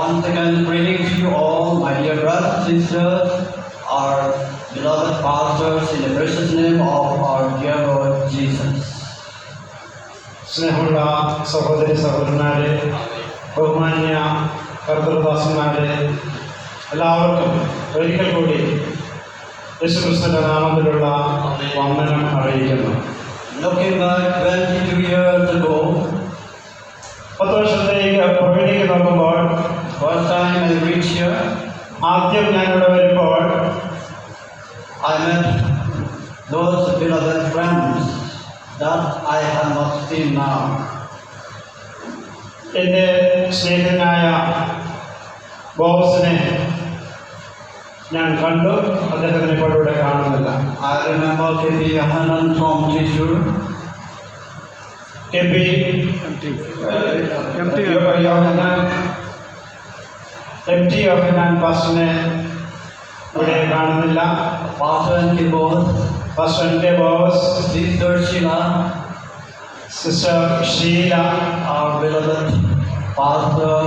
Once again, greetings to you all, my dear brothers and sisters, our beloved pastors, in the precious name of our dear Lord Jesus. സ്നേഹമുള്ള സഹോദരി സഹോദരന്മാരെ, ബഹുമാന്യ കർത്തൃദാസന്മാരെ, എല്ലാവർക്കും ഒരിക്കൽ കൂടി യേശുക്രിസ്തുവിന്റെ നാമത്തിലുള്ള വന്ദനം അറിയിക്കുന്നു. Looking back 22 years ago, 10 വർഷത്തേക്ക് പുറകിലേക്ക് നോക്കുമ്പോൾ, first time I reached here, ആദ്യം ഞാനിവിടെ വരുമ്പോൾ I met those beloved friends that I have not seen now. എൻ്റെ സ്നേഹിതനായ ബോസിനെ ഞാൻ കണ്ടു. അദ്ദേഹത്തിന് ഇപ്പോൾ ഇവിടെ കാണുന്നില്ല. I remember K.P. Yohanan from Thrissur. K.P. Yohanan പാസ്റ്ററിനെ ഇവിടെ കാണുന്നില്ല. Pastor N.K. Bose, pastor N.K. Bose, Sister Sheila, sister Sheila, our beloved Pastor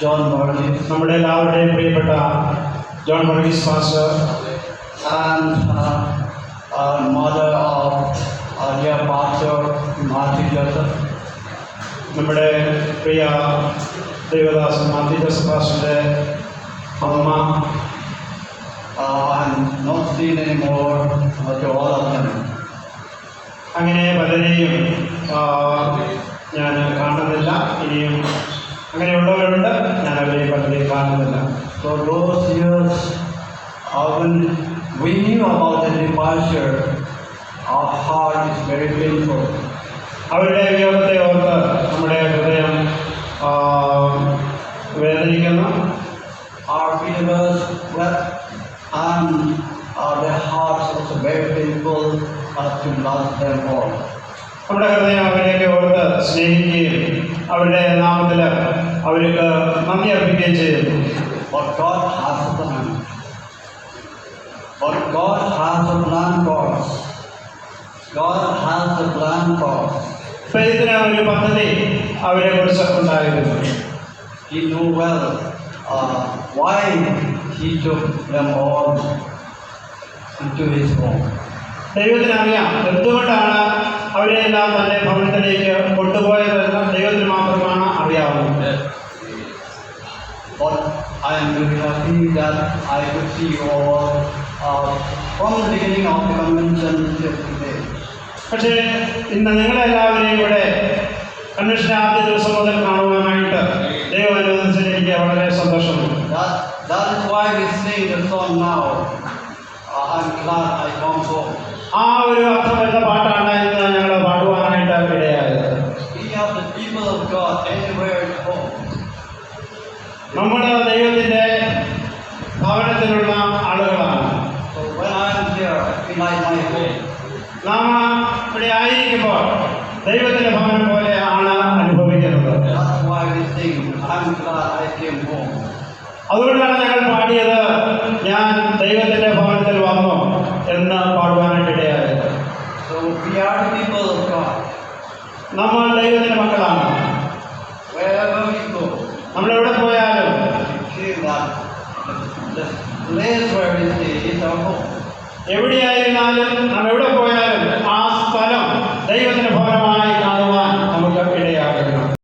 John Murray, നമ്മുടെ എല്ലാവരുടെയും പ്രിയപ്പെട്ട John Varghese pastor, and mother of dear Pastor Marty Joseph. നമ്മുടെ പ്രിയ Devadasan Mathew Joseph പാസ്റ്ററിന്റെ അമ്മ. I'm not seen anymore, but to all of them. അങ്ങനെ പലരെയും ഞാൻ കാണുന്നില്ല. ഇനിയും അങ്ങനെയുള്ളവരുണ്ട്, ഞാൻ അവരെയും പലരെയും കാണുന്നില്ല. So those years, when we knew about the departure, our heart is very painful. അവരുടെ വിയോഗത്തെ ഓർത്ത് നമ്മുടെ ഹൃദയം വേദനിക്കുന്നു. Our believers wept, and their hearts also very painful to love them all. നമ്മുടെ ഹൃദയം അവരെയൊക്കെ ഓർത്ത് സ്നേഹിക്കുകയും അവരുടെ നാമത്തിൽ അവർക്ക് നന്ദി അർപ്പിക്കുകയും ചെയ്യുന്നു. But God has a plan. But God has a plan for us. God has a plan for us. ദൈവത്തിന് ഒരു പദ്ധതി അവരെ കുറിച്ച് ഉണ്ടായിരുന്നു. He knew well why He took them all into His home. ദൈവത്തിന് അറിയാം എന്തുകൊണ്ടാണ് അവരെല്ലാം തന്റെ ഭവനത്തിലേക്ക് കൊണ്ടുപോയതെന്ന് ദൈവത്തിന് മാത്രമാണ് അറിയാവുന്നത്. But I am very happy that I could see you all from the beginning of the convention till today. പക്ഷേ ഇന്ന് നിങ്ങളെല്ലാവരെയും ഇവിടെ കൺവെൻഷൻ ആദ്യ ദിവസം മുതൽ കാണുവാനായിട്ട് ദൈവം അനുവദിച്ചതിൽ എനിക്ക് വളരെ സന്തോഷമുണ്ട്. That is why we sing the song now. I'm glad I come home. ആ ഒരു അർത്ഥമുള്ള പാട്ടാണ് ഇന്ന് ഞങ്ങൾ പാടുവാനായിട്ട് ഇടയായത്. We are the people of God anywhere at home. നമ്മൾ ദൈവത്തിന്റെ ഭവനത്തിലുള്ള ആളുകളാണ്. So when I am here, I feel like my home. നാം ഇവിടെ ആയിരിക്കുമ്പോൾ ദൈവത്തിന്റെ ഭവനം പോലെ ആണ് അനുഭവിക്കുന്നത്. That's why we sing, I'm glad I came home. അതുകൊണ്ടാണ് ഞങ്ങൾ പാടിയത് ഞാൻ ദൈവത്തിന്റെ ഭവനത്തിൽ വന്നു എന്ന് പാടുവാനായിട്ട് ഇടയായത്. So we are the people of God. നമ്മൾ ദൈവത്തിന്റെ മക്കളാണ്. Wherever we go, നമ്മളെവിടെ പോയാലും we feel that the place where we stay is our home. എവിടെയായിരുന്നാലും നാം എവിടെ പോയാലും ആ